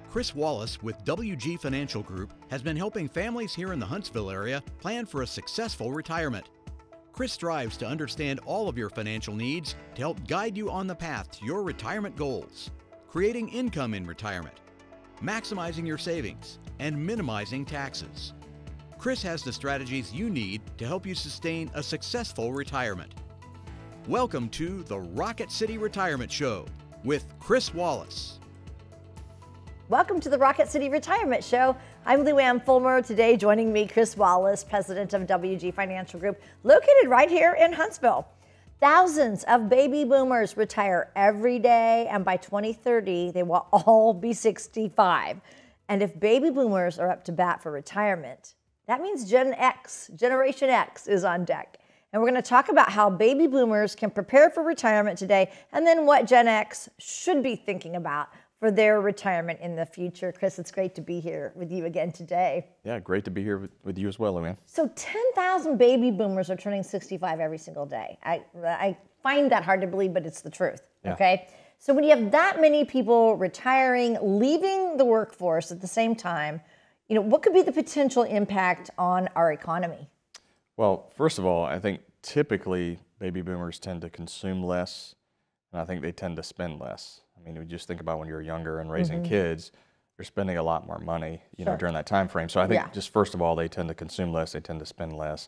Chris Wallace with WG Financial Group has been helping families here in the Huntsville area plan for a successful retirement. Chris strives to understand all of your financial needs to help guide you on the path to your retirement goals, creating income in retirement, maximizing your savings, and minimizing taxes. Chris has the strategies you need to help you sustain a successful retirement. Welcome to the Rocket City Retirement Show with Chris Wallace. Welcome to the Rocket City Retirement Show. I'm Lou Ann Fulmer. Today joining me, Chris Wallace, president of WG Financial Group, located right here in Huntsville. Thousands of baby boomers retire every day, and by 2030, they will all be 65. And if baby boomers are up to bat for retirement, that means Generation X is on deck. And we're going to talk about how baby boomers can prepare for retirement today, and then what Gen X should be thinking about for their retirement in the future. Chris, it's great to be here with you again today. Yeah, great to be here with you as well, Luann. So 10,000 baby boomers are turning 65 every single day. I find that hard to believe, but it's the truth, okay? So when you have that many people retiring, leaving the workforce at the same time, what could be the potential impact on our economy? Well, first of all, I think typically baby boomers tend to consume less, and I think they tend to spend less. I mean, we just think about when you're younger and raising kids, you're spending a lot more money, during that time frame. So I think just first of all, they tend to consume less, they tend to spend less.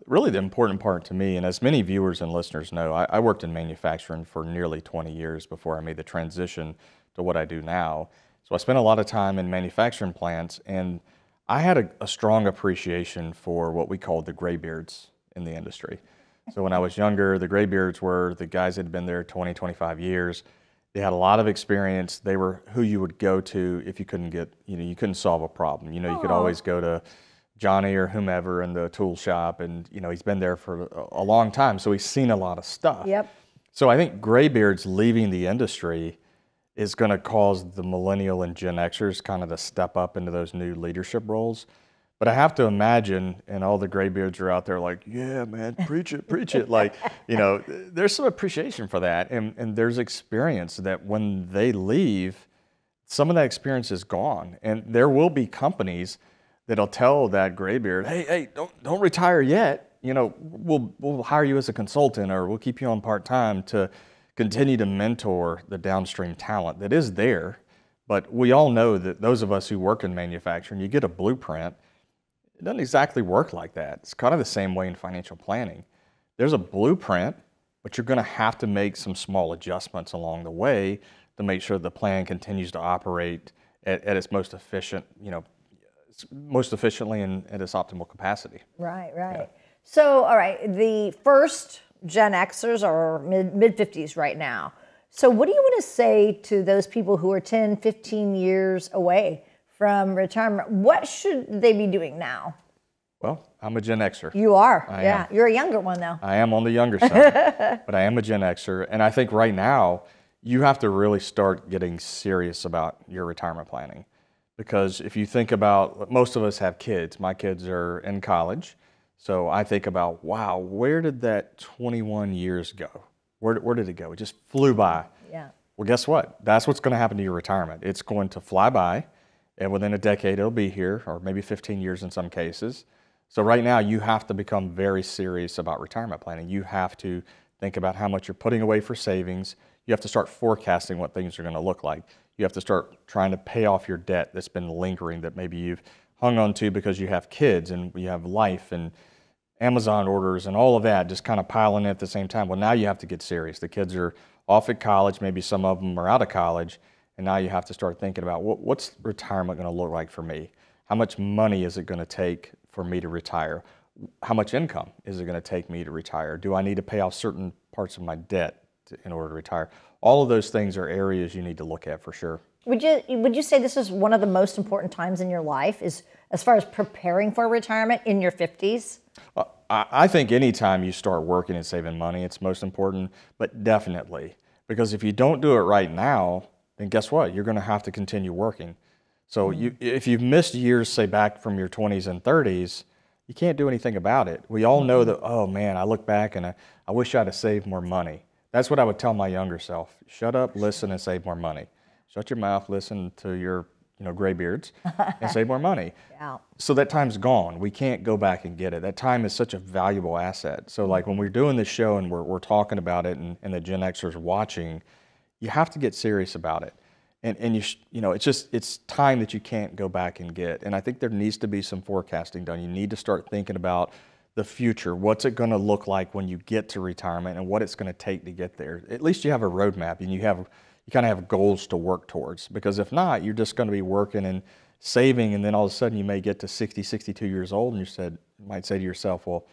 Really the important part to me, and as many viewers and listeners know, I worked in manufacturing for nearly 20 years before I made the transition to what I do now. So I spent a lot of time in manufacturing plants, and I had a strong appreciation for what we called the graybeards in the industry. So when I was younger, the graybeards were the guys that had been there 20, 25 years. They had a lot of experience. They were who you would go to if you couldn't get, you couldn't solve a problem. You could always go to Johnny or whomever in the tool shop, and he's been there for a long time, so he's seen a lot of stuff. Yep. So I think graybeards leaving the industry is going to cause the millennial and Gen Xers kind of to step up into those new leadership roles. But I have to imagine, and all the graybeards are out there like, yeah, man, preach it. Like, there's some appreciation for that. And there's experience that when they leave, some of that experience is gone. And there will be companies that'll tell that graybeard, hey, don't retire yet. We'll hire you as a consultant, or we'll keep you on part-time to continue to mentor the downstream talent that is there. But we all know that those of us who work in manufacturing, you get a blueprint. It doesn't exactly work like that. It's kind of the same way in financial planning. There's a blueprint, but you're going to have to make some small adjustments along the way to make sure the plan continues to operate at its most efficient, most efficiently and at its optimal capacity. Right. Yeah. So, all right, the first Gen Xers are mid-50s right now. So what do you want to say to those people who are 10, 15 years away from retirement? What should they be doing now? Well, I'm a Gen Xer. You are, I am. You're a younger one though. I am on the younger side, but I am a Gen Xer. And I think right now, you have to really start getting serious about your retirement planning. Because if you think about, most of us have kids. My kids are in college. So I think about, wow, where did that 21 years go? Where did it go? It just flew by. Yeah. Well, guess what? That's what's going to happen to your retirement. It's going to fly by. And within a decade, it'll be here, or maybe 15 years in some cases. So right now, you have to become very serious about retirement planning. You have to think about how much you're putting away for savings. You have to start forecasting what things are going to look like. You have to start trying to pay off your debt that's been lingering, that maybe you've hung on to because you have kids and you have life and Amazon orders and all of that just kind of piling in at the same time. Well, now you have to get serious. The kids are off at college. Maybe some of them are out of college. And now you have to start thinking about what's retirement going to look like for me? How much money is it going to take for me to retire? How much income is it going to take me to retire? Do I need to pay off certain parts of my debt in order to retire? All of those things are areas you need to look at for sure. Would you say this is one of the most important times in your life, is as far as preparing for retirement in your 50s? I think anytime you start working and saving money, it's most important, but definitely. Because if you don't do it right now, then guess what? You're going to have to continue working. So if you've missed years, say back from your 20s and 30s, you can't do anything about it. We all know that, oh man, I look back and I wish I'd have saved more money. That's what I would tell my younger self. Shut up, listen, and save more money. shut your mouth, listen to your graybeards, and save more money. Yeah. So that time's gone. We can't go back and get it. That time is such a valuable asset. So like when we're doing this show and we're talking about it, and the Gen Xers watching, you have to get serious about it. And it's time that you can't go back and get. And I think there needs to be some forecasting done. You need to start thinking about the future. What's it going to look like when you get to retirement, and what it's going to take to get there? At least you have a roadmap, and you kind of have goals to work towards. Because if not, you're just going to be working and saving, and then all of a sudden you may get to 60, 62 years old, and you might say to yourself, well,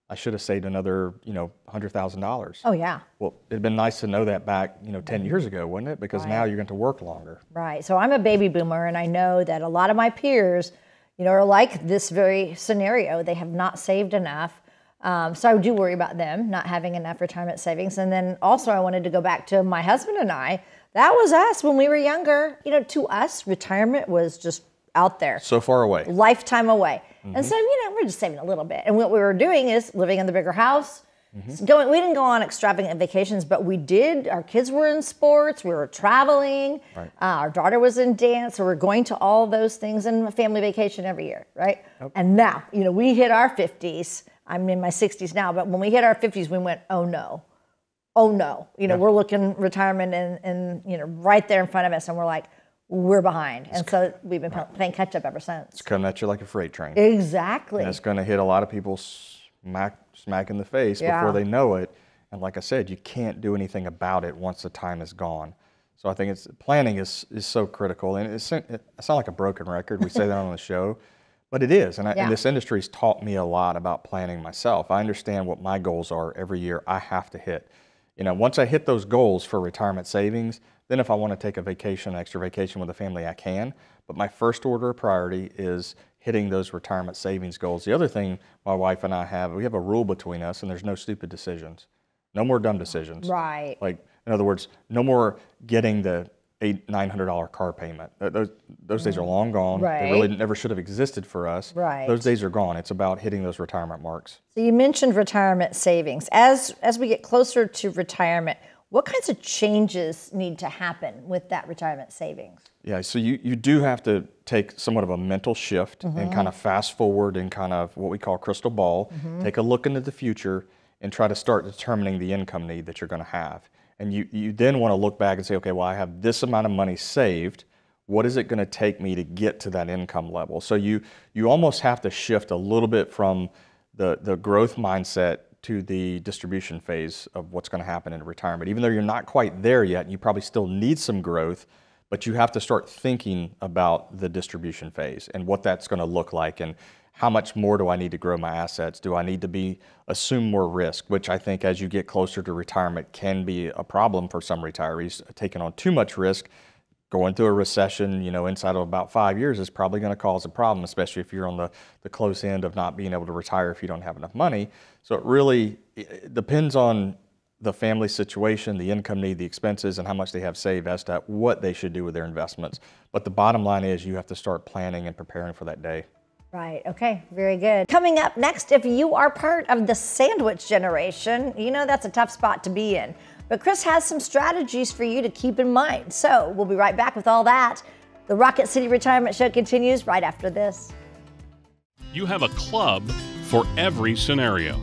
I should have saved another, $100,000. Oh, yeah. Well, it'd been nice to know that back, 10 years ago, wouldn't it? Because now you're going to work longer. Right. So I'm a baby boomer, and I know that a lot of my peers, are like this very scenario. They have not saved enough. So I do worry about them not having enough retirement savings. And then also I wanted to go back to my husband and I. That was us when we were younger. To us, retirement was just out there. So far away. Lifetime away. And so, we're just saving a little bit. And what we were doing is living in the bigger house. We didn't go on extravagant vacations, but we did. Our kids were in sports. We were traveling. Right. Our daughter was in dance. So we're going to all those things and a family vacation every year, right? Yep. And now, we hit our 50s. I'm in my 60s now, but when we hit our 50s, we went, oh no. Oh no. We're looking retirement and right there in front of us, and we're like, we're behind. And so we've been playing catch up ever since. It's coming at you like a freight train. Exactly. And it's going to hit a lot of people smack in the face before they know it. And like I said, you can't do anything about it once the time is gone. So I think planning is so critical. And I sound like a broken record. We say that on the show, but it is. And this industry's taught me a lot about planning myself. I understand what my goals are every year. I have to hit. Once I hit those goals for retirement savings, then if I want to take extra vacation with the family, I can. But my first order of priority is hitting those retirement savings goals. The other thing my wife and I have, we have a rule between us, and there's no stupid decisions. No more dumb decisions. Right. Like, in other words, no more getting the $900 car payment. Those days are long gone. Right. They really never should have existed for us. Right. Those days are gone. It's about hitting those retirement marks. So you mentioned retirement savings. As we get closer to retirement, what kinds of changes need to happen with that retirement savings? Yeah, so you do have to take somewhat of a mental shift and kind of fast forward and kind of what we call crystal ball, take a look into the future and try to start determining the income need that you're going to have. And you then want to look back and say, okay, well, I have this amount of money saved. What is it going to take me to get to that income level? So you almost have to shift a little bit from the growth mindset to the distribution phase of what's going to happen in retirement. Even though you're not quite there yet, and you probably still need some growth, but you have to start thinking about the distribution phase and what that's going to look like, and how much more do I need to grow my assets? Do I need to assume more risk, which I think as you get closer to retirement can be a problem for some retirees. Taking on too much risk, going through a recession, inside of about 5 years is probably going to cause a problem, especially if you're on the close end of not being able to retire if you don't have enough money. So it depends on the family situation, the income need, the expenses, and how much they have saved as to what they should do with their investments. But the bottom line is you have to start planning and preparing for that day. Right. Okay. Very good. Coming up next, if you are part of the sandwich generation, that's a tough spot to be in. But Chris has some strategies for you to keep in mind. So we'll be right back with all that. The Rocket City Retirement Show continues right after this. You have a club for every scenario.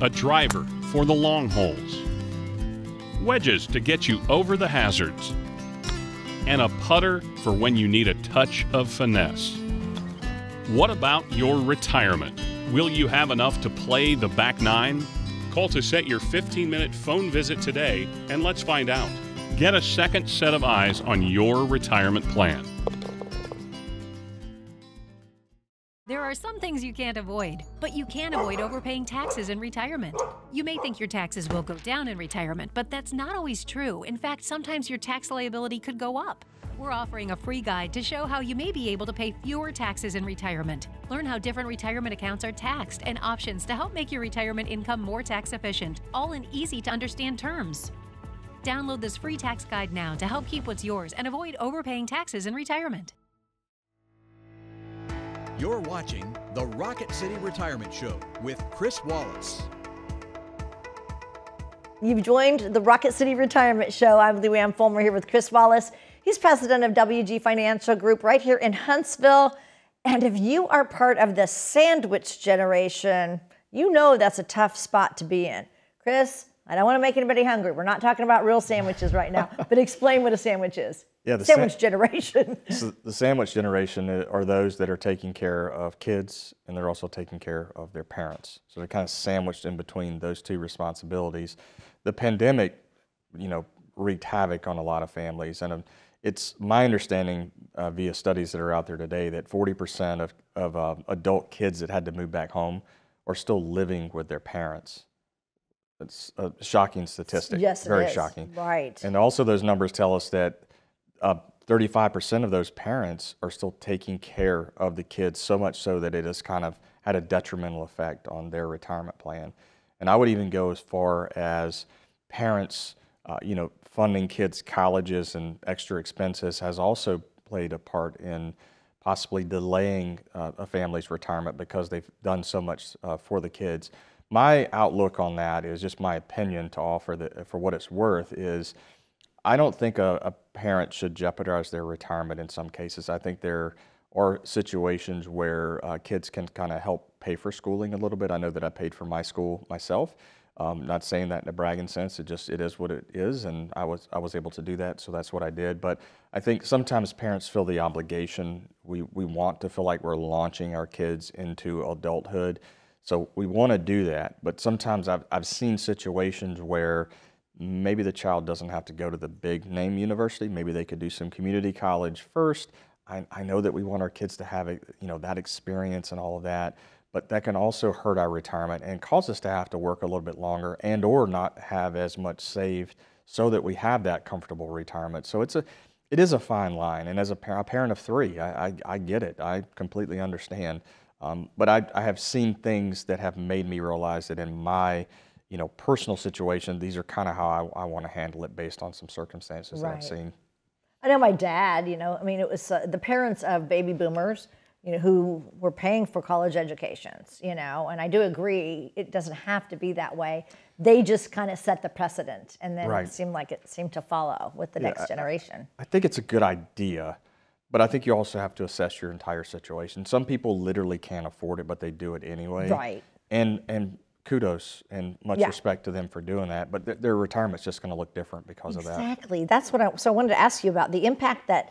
A driver for the long holes. Wedges to get you over the hazards. And a putter for when you need a touch of finesse. What about your retirement? Will you have enough to play the back nine? Call to set your 15-minute phone visit today, and let's find out. Get a second set of eyes on your retirement plan. There are some things you can't avoid, but you can avoid overpaying taxes in retirement. You may think your taxes will go down in retirement, but that's not always true. In fact, sometimes your tax liability could go up. We're offering a free guide to show how you may be able to pay fewer taxes in retirement. Learn how different retirement accounts are taxed and options to help make your retirement income more tax efficient, all in easy-to-understand terms. Download this free tax guide now to help keep what's yours and avoid overpaying taxes in retirement. You're watching the Rocket City Retirement Show with Chris Wallace. You've joined the Rocket City Retirement Show. I'm Lou Ann Fulmer here with Chris Wallace. He's president of WG Financial Group right here in Huntsville. And if you are part of the sandwich generation, you know that's a tough spot to be in. Chris, I don't want to make anybody hungry. We're not talking about real sandwiches right now, but explain what a sandwich is. Yeah, the sandwich generation. So the sandwich generation are those that are taking care of kids, and they're also taking care of their parents. So they're kind of sandwiched in between those two responsibilities. The pandemic, wreaked havoc on a lot of families, and it's my understanding via studies that are out there today that 40% of adult kids that had to move back home are still living with their parents. It's a shocking statistic. Yes, very it is. Shocking. Right. And also those numbers tell us that 35% of those parents are still taking care of the kids, so much so that it has kind of had a detrimental effect on their retirement plan. And I would even go as far as parents, funding kids' colleges and extra expenses has also played a part in possibly delaying a family's retirement because they've done so much for the kids. My outlook on that is just my opinion to offer for what it's worth is I don't think a parent should jeopardize their retirement in some cases. I think there are situations where kids can kind of help pay for schooling a little bit. I know that I paid for my school myself. Not saying that in a bragging sense. It is what it is, and I was able to do that, so that's what I did. But I think sometimes parents feel the obligation. We want to feel like we're launching our kids into adulthood, so we want to do that. But sometimes I've seen situations where maybe the child doesn't have to go to the big name university. Maybe they could do some community college first. I know that we want our kids to have that experience and all of that. But that can also hurt our retirement and cause us to have to work a little bit longer and or not have as much saved so that we have that comfortable retirement. So it is a fine line. And as a parent of three, I get it. I completely understand. But I have seen things that have made me realize that in my personal situation, these are kind of how I want to handle it based on some circumstances that I've seen. I know my dad, it was the parents of baby boomers, who were paying for college educations, and I do agree it doesn't have to be that way. They just kind of set the precedent, and then it seemed to follow with the next generation. I think it's a good idea, but I think you also have to assess your entire situation. Some people literally can't afford it, but they do it anyway. Right. And kudos and much respect to them for doing that, but their retirement's just going to look different because of that. Exactly. That's what I wanted to ask you about, the impact that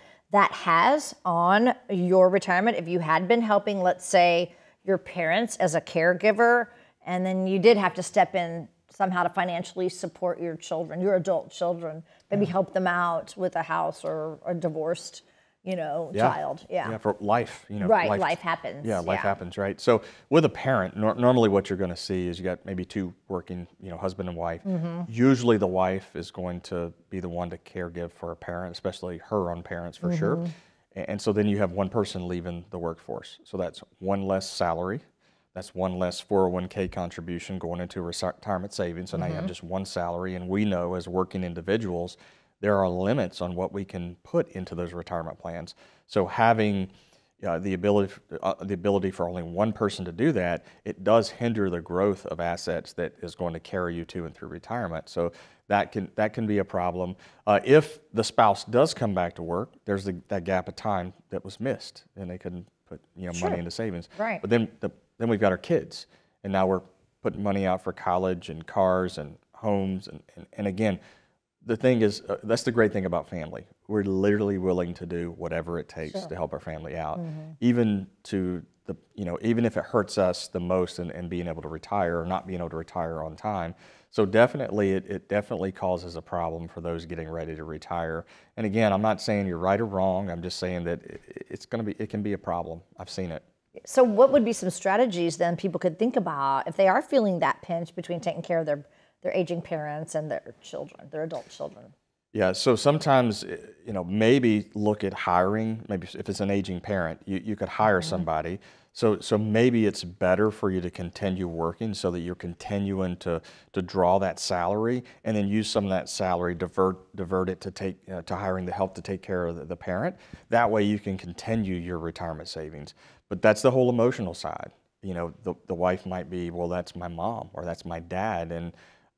has on your retirement. If you had been helping, let's say, your parents as a caregiver, and then you did have to step in somehow to financially support your children, your adult children, maybe help them out with a house or a divorced, child. Yeah, for life, Right, life happens. Yeah, life happens, right? So with a parent, normally what you're going to see is you got maybe two working, husband and wife. Mm-hmm. Usually the wife is going to be the one to caregive for a parent, especially her own parents for sure. And so then you have one person leaving the workforce. So that's one less salary. That's one less 401k contribution going into retirement savings. So now you have just one salary. And we know as working individuals, there are limits on what we can put into those retirement plans. So having the ability for only one person to do that, it does hinder the growth of assets that is going to carry you to and through retirement. So that can be a problem. If the spouse does come back to work, there's that gap of time that was missed, and they couldn't put money into savings. Right. But then we've got our kids, and now we're putting money out for college and cars and homes, and again. The thing is, that's the great thing about family. We're literally willing to do whatever it takes to help our family out, even even if it hurts us the most in being able to retire or not being able to retire on time. So definitely, it definitely causes a problem for those getting ready to retire. And again, I'm not saying you're right or wrong. I'm just saying that it can be a problem. I've seen it. So what would be some strategies then people could think about if they are feeling that pinch between taking care of their aging parents and their children, their adult children? Yeah, so sometimes, maybe look at hiring. Maybe if it's an aging parent, you could hire somebody. So maybe it's better for you to continue working so that you're continuing to draw that salary, and then use some of that salary, divert it to hiring the help to take care of the parent. That way you can continue your retirement savings. But that's the whole emotional side. The wife might be, well, that's my mom or that's my dad, and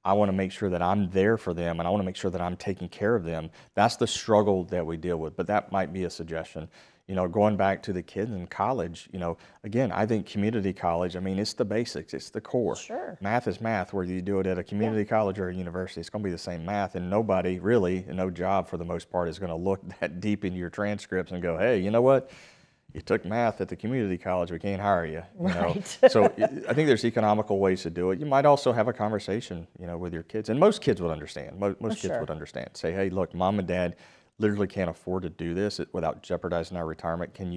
I want to make sure that I'm there for them, and I want to make sure that I'm taking care of them. That's the struggle that we deal with, but that might be a suggestion. You know, going back to the kids in college, you know, again, I think community college, I mean, it's the basics, it's the core. Sure. Math is math, whether you do it at a community college or a university, it's going to be the same math, and nobody really, no job for the most part, is going to look that deep into your transcripts and go, hey, you know what? You took math at the community college, we can't hire you. You know? So I think there's economical ways to do it. You might also have a conversation, you know, with your kids, and most kids would understand. Most kids would understand. Say, hey, look, mom and dad literally can't afford to do this without jeopardizing our retirement. Can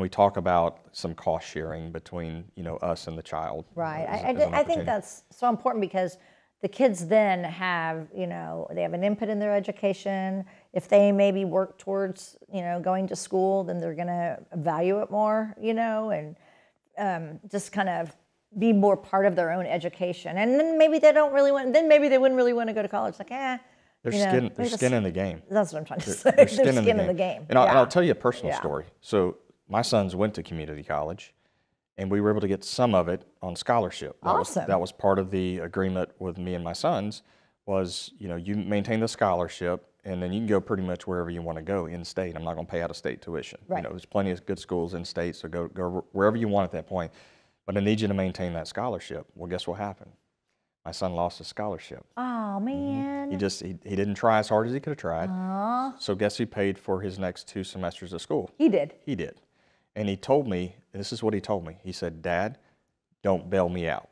we talk about some cost sharing between, you know, us and the child? Right. I think that's so important, because the kids then have, you know, they have an input in their education. If they maybe work towards, you know, going to school, then they're going to value it more, you know, and just kind of be more part of their own education. And then maybe they don't really want, then maybe they wouldn't really want to go to college. Like, There's skin in the game. That's what I'm trying to say. There's skin in the game. And I'll tell you a personal story. So my sons went to community college, and we were able to get some of it on scholarship. That was part of the agreement with me and my sons, was, you know, you maintain the scholarship, and then you can go pretty much wherever you want to go in state. I'm not going to pay out of state tuition. Right. You know, there's plenty of good schools in state, so go wherever you want at that point. But I need you to maintain that scholarship. Well, guess what happened? My son lost his scholarship. Oh, man. He didn't try as hard as he could have tried. So guess who paid for his next 2 semesters of school? He did. He did. And he told me, and this is what he told me. He said, Dad, don't bail me out.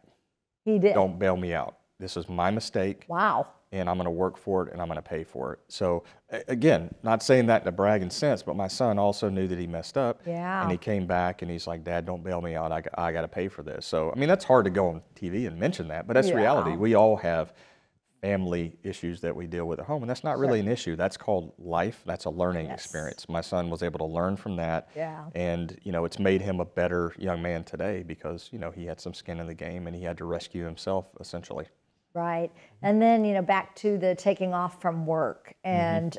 He did. Don't bail me out. This is my mistake. Wow. And I'm going to work for it, and I'm going to pay for it. So again, not saying that in a bragging sense, but my son also knew that he messed up. Yeah. And he came back and he's like, Dad, don't bail me out. I got to pay for this. So, I mean, that's hard to go on TV and mention that, but that's reality. We all have family issues that we deal with at home, and that's not really an issue. That's called life. That's a learning experience. My son was able to learn from that. Yeah. And, you know, it's made him a better young man today because, you know, he had some skin in the game and he had to rescue himself, essentially. Right. And then, you know, back to the taking off from work and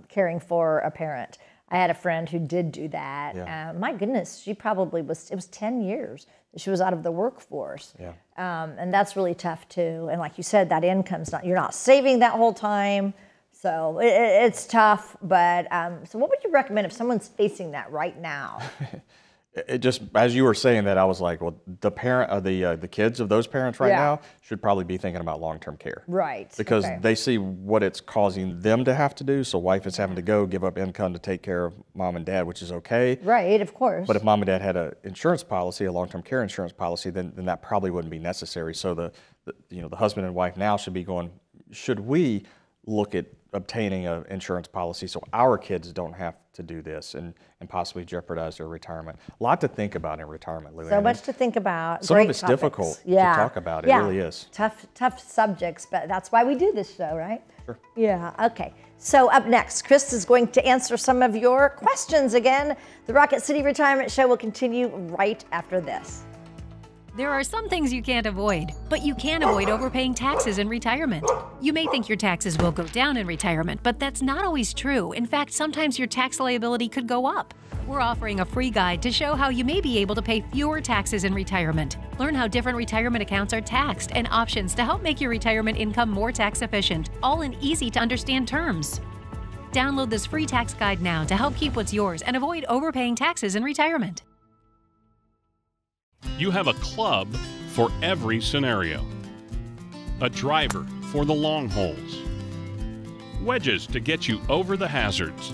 caring for a parent. I had a friend who did do that. Yeah. My goodness, she probably it was 10 years that she was out of the workforce. Yeah. And that's really tough too. And like you said, that income's you're not saving that whole time. So it's tough. But so what would you recommend if someone's facing that right now? It just, as you were saying that, I was like, well, the kids of those parents right now should probably be thinking about long-term care. Right. Because they see what it's causing them to have to do. So wife is having to go give up income to take care of mom and dad, which is okay. Right, of course. But if mom and dad had an insurance policy, a long-term care insurance policy, then that probably wouldn't be necessary. So the husband and wife now should be going, should we look at obtaining an insurance policy so our kids don't have to do this and possibly jeopardize their retirement? A lot to think about in retirement, Lou Ann. So much to think about. Some of it's difficult to talk about. It really is. Tough subjects, but that's why we do this show, right? Sure. Yeah, okay. So up next, Chris is going to answer some of your questions again. The Rocket City Retirement Show will continue right after this. There are some things you can't avoid, but you can avoid overpaying taxes in retirement. You may think your taxes will go down in retirement, but that's not always true. In fact, sometimes your tax liability could go up. We're offering a free guide to show how you may be able to pay fewer taxes in retirement. Learn how different retirement accounts are taxed and options to help make your retirement income more tax efficient, all in easy to understand terms. Download this free tax guide now to help keep what's yours and avoid overpaying taxes in retirement. You have a club for every scenario. A driver for the long holes. Wedges to get you over the hazards.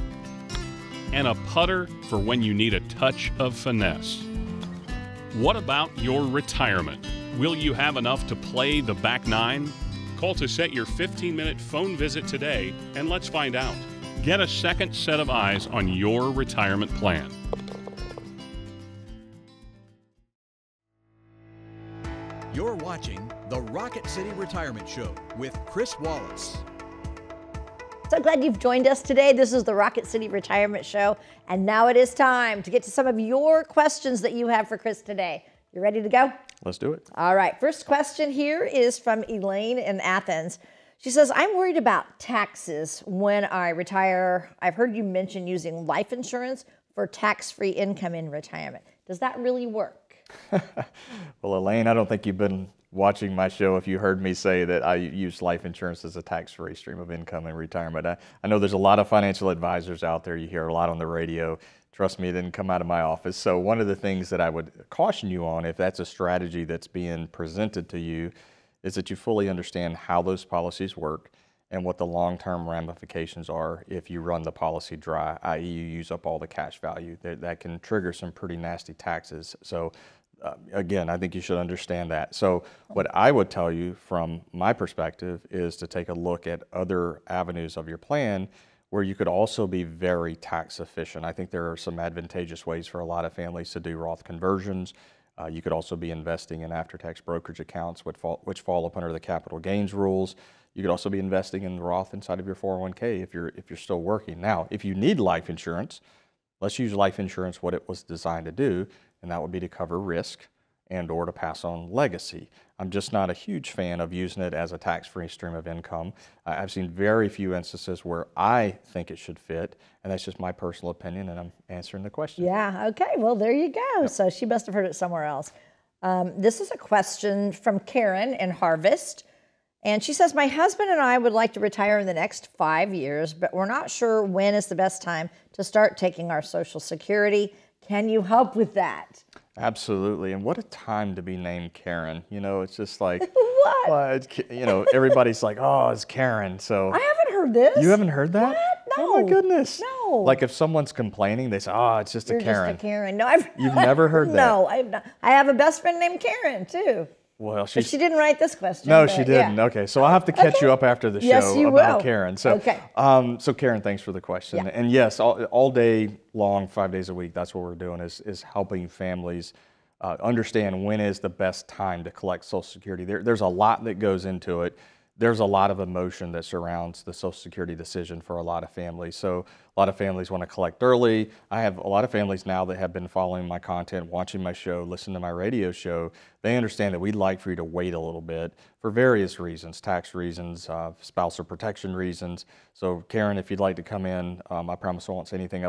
And a putter for when you need a touch of finesse. What about your retirement? Will you have enough to play the back nine? Call to set your 15-minute phone visit today and let's find out. Get a second set of eyes on your retirement plan. You're watching the Rocket City Retirement Show with Chris Wallace. So glad you've joined us today. This is the Rocket City Retirement Show, and now it is time to get to some of your questions that you have for Chris today. You ready to go? Let's do it. All right. First question here is from Elaine in Athens. She says, I'm worried about taxes when I retire. I've heard you mention using life insurance for tax-free income in retirement. Does that really work? Well, Elaine, I don't think you've been watching my show if you heard me say that I use life insurance as a tax-free stream of income in retirement. I know there's a lot of financial advisors out there. You hear a lot on the radio. Trust me, it didn't come out of my office. So one of the things that I would caution you on, if that's a strategy that's being presented to you, is that you fully understand how those policies work and what the long-term ramifications are if you run the policy dry, i.e. you use up all the cash value. That can trigger some pretty nasty taxes. So again, I think you should understand that. So what I would tell you from my perspective is to take a look at other avenues of your plan where you could also be very tax efficient. I think there are some advantageous ways for a lot of families to do Roth conversions. You could also be investing in after-tax brokerage accounts which fall up under the capital gains rules. You could also be investing in the Roth inside of your 401k if you're still working. Now, if you need life insurance, let's use life insurance what it was designed to do, and that would be to cover risk and or to pass on legacy. I'm just not a huge fan of using it as a tax-free stream of income. I've seen very few instances where I think it should fit, and that's just my personal opinion, and I'm answering the question. Yeah, okay, well, there you go. Yep. So she must have heard it somewhere else. This is a question from Karen in Harvest, and she says, my husband and I would like to retire in the next 5 years, but we're not sure when is the best time to start taking our Social Security. Can you help with that? Absolutely, and what a time to be named Karen. You know, it's just like, what? Well, you know, everybody's like, oh, it's Karen. So I haven't heard this. You haven't heard that? What? No. Oh my goodness. No. Like if someone's complaining, they say, oh, it's just You're a Karen. Just a Karen. No, You've never heard that? No, I've not. I have a best friend named Karen too. Well, she didn't write this question. No, she didn't. Yeah. Okay, so I'll have to catch you up after the show about Karen. So, so Karen, thanks for the question. Yeah. And yes, all day long, 5 days a week, that's what we're doing is helping families understand when is the best time to collect Social Security. There's a lot that goes into it. There's a lot of emotion that surrounds the Social Security decision for a lot of families. So a lot of families want to collect early. I have a lot of families now that have been following my content, watching my show, listening to my radio show. They understand that we'd like for you to wait a little bit for various reasons, tax reasons, spousal protection reasons. So Karen, if you'd like to come in, I promise I won't say anything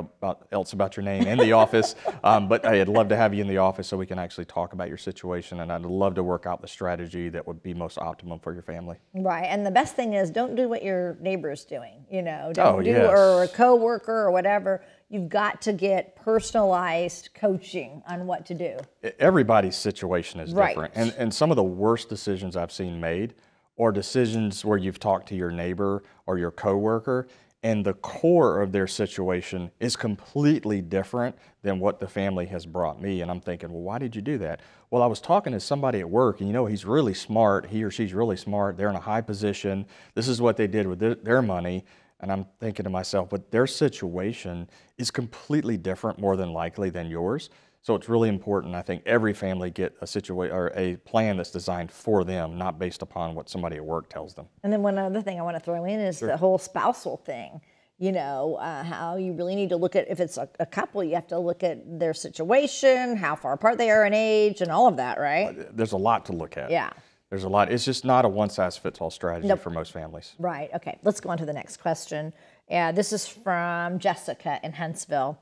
else about your name in the office, but I'd love to have you in the office so we can actually talk about your situation, and I'd love to work out the strategy that would be most optimum for your family. Right, and the best thing is don't do what your neighbor's doing, you know, or a coworker or whatever. You've got to get personalized coaching on what to do. Everybody's situation is different. And some of the worst decisions I've seen made are decisions where you've talked to your neighbor or your coworker, and the core of their situation is completely different than what the family has brought me. And I'm thinking, well, why did you do that? Well, I was talking to somebody at work, and you know, he's really smart. He or she's really smart. They're in a high position. This is what they did with their money. And I'm thinking to myself, but their situation is completely different, more than likely, than yours. So it's really important, I think, every family get a situation or a plan that's designed for them, not based upon what somebody at work tells them. And then one other thing I want to throw in is the whole spousal thing. You know, how you really need to look at, if it's a couple, you have to look at their situation, how far apart they are in age, and all of that, right? There's a lot to look at. Yeah. There's a lot. It's just not a one-size-fits-all strategy for most families. Right. Okay. Let's go on to the next question. This is from Jessica in Huntsville.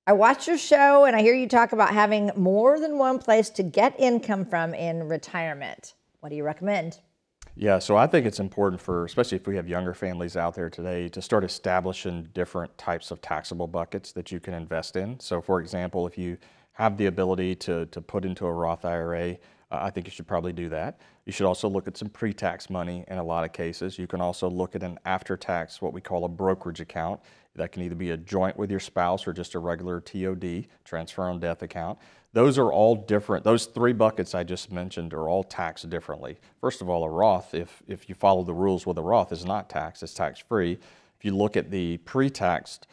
I watch your show and I hear you talk about having more than one place to get income from in retirement. What do you recommend? Yeah, so I think it's important for, especially if we have younger families out there today, to start establishing different types of taxable buckets that you can invest in. So for example, if you have the ability to put into a Roth IRA, I think you should probably do that. You should also look at some pre-tax money in a lot of cases. You can also look at an after-tax, what we call a brokerage account. That can either be a joint with your spouse or just a regular TOD, transfer on death account. Those are all different. Those three buckets I just mentioned are all taxed differently. First of all, a Roth, if you follow the rules with a Roth, is not taxed, it's tax-free. If you look at the pre-taxed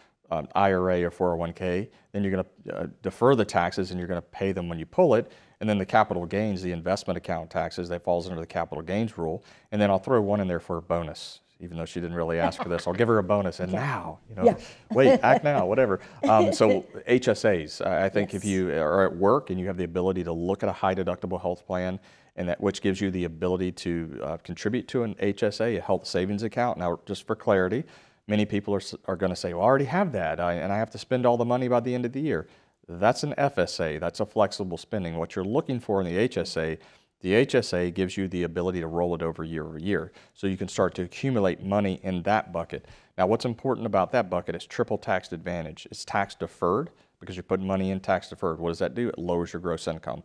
IRA or 401k, then you're going to defer the taxes and you're going to pay them when you pull it. And then the capital gains, the investment account taxes, that falls under the capital gains rule. And then I'll throw one in there for a bonus, even though she didn't really ask for this. I'll give her a bonus. And now, you know, wait, act now, whatever. So HSAs, I think if you are at work and you have the ability to look at a high deductible health plan, and that which gives you the ability to contribute to an HSA, a health savings account. Now, just for clarity, many people are going to say, well, I already have that, and I have to spend all the money by the end of the year. That's an FSA. That's a flexible spending. What you're looking for in the HSA The HSA gives you the ability to roll it over year, so you can start to accumulate money in that bucket. Now, what's important about that bucket is triple tax advantage. It's tax deferred because you're putting money in tax deferred. What does that do? It lowers your gross income.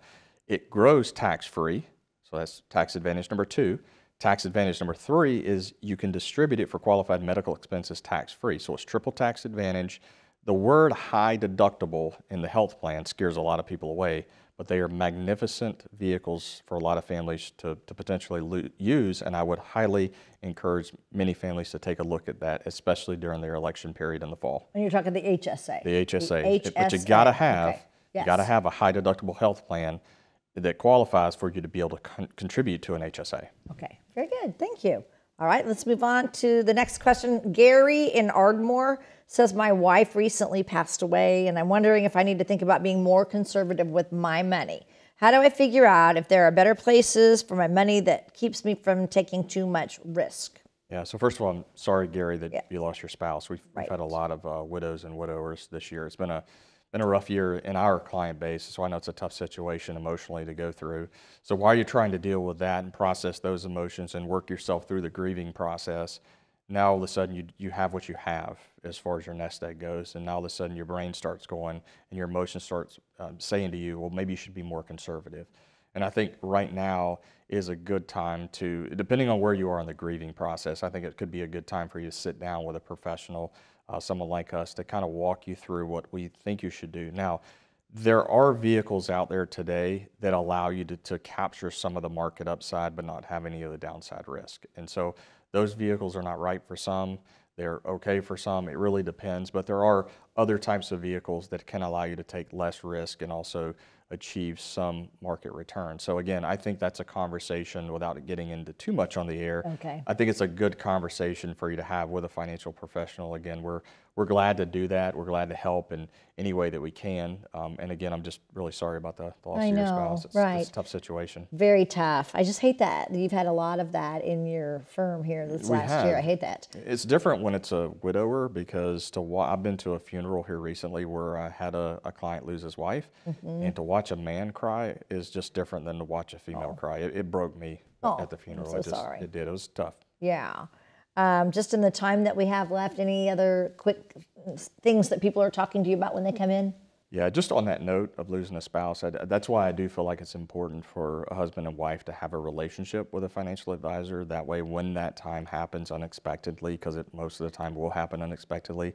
It grows tax free, so that's tax advantage number 2. Tax advantage number 3 is you can distribute it for qualified medical expenses tax free. So it's triple tax advantage. The word high deductible in the health plan scares a lot of people away, but they are magnificent vehicles for a lot of families to potentially use, and I would highly encourage many families to take a look at that, especially during their election period in the fall. And you're talking the HSA. The HSA. The But you gotta have, okay. Yes. you gotta have a high deductible health plan that qualifies for you to be able to contribute to an HSA. Okay, very good. Thank you. All right, let's move on to the next question. Gary in Ardmore says, my wife recently passed away, and I'm wondering if I need to think about being more conservative with my money. How do I figure out if there are better places for my money that keeps me from taking too much risk? Yeah, so first of all, I'm sorry, Gary, that you lost your spouse. We've had a lot of widows and widowers this year. It's been a rough year in our client base, so I know it's a tough situation emotionally to go through. So while you're trying to deal with that and process those emotions and work yourself through the grieving process, now all of a sudden you have what you have as far as your nest egg goes, and now all of a sudden your brain starts going and your emotions starts saying to you, well, maybe you should be more conservative. And I think right now is a good time to, depending on where you are in the grieving process, I think it could be a good time for you to sit down with a professional, someone like us, to kind of walk you through what we think you should do. Now, there are vehicles out there today that allow you to capture some of the market upside but not have any of the downside risk. And so those vehicles are not right for some. They're okay for some. It really depends. But there are other types of vehicles that can allow you to take less risk and also achieve some market return. So again, I think that's a conversation without getting into too much on the air. Okay. I think it's a good conversation for you to have with a financial professional. Again, we're glad to do that. We're glad to help in any way that we can. And again, I'm just really sorry about the loss of your spouse. It's a tough situation. Very tough. I just hate that. You've had a lot of that in your firm here this last year. I hate that. It's different when it's a widower because I've been to a funeral here recently where I had a client lose his wife, and to watch a man cry is just different than to watch a female cry. It broke me at the funeral. I'm so sorry. It did. It was tough. Yeah. Just in the time that we have left, any other quick things that people are talking to you about when they come in? Yeah, just on that note of losing a spouse, that's why I do feel like it's important for a husband and wife to have a relationship with a financial advisor. That way, when that time happens unexpectedly, because it most of the time will happen unexpectedly,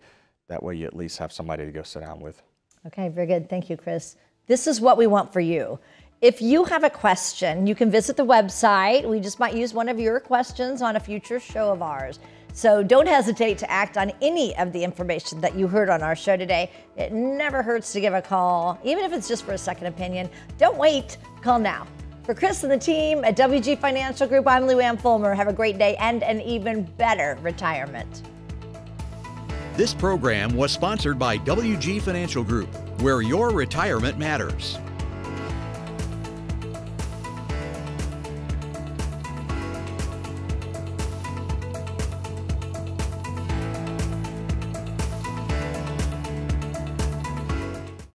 that way you at least have somebody to go sit down with. Okay, very good. Thank you, Chris. This is what we want for you. If you have a question, you can visit the website. We just might use one of your questions on a future show of ours. So don't hesitate to act on any of the information that you heard on our show today. It never hurts to give a call, even if it's just for a second opinion. Don't wait, call now. For Chris and the team at WG Financial Group, I'm Lou Ann Fulmer. Have a great day and an even better retirement. This program was sponsored by WG Financial Group, where your retirement matters.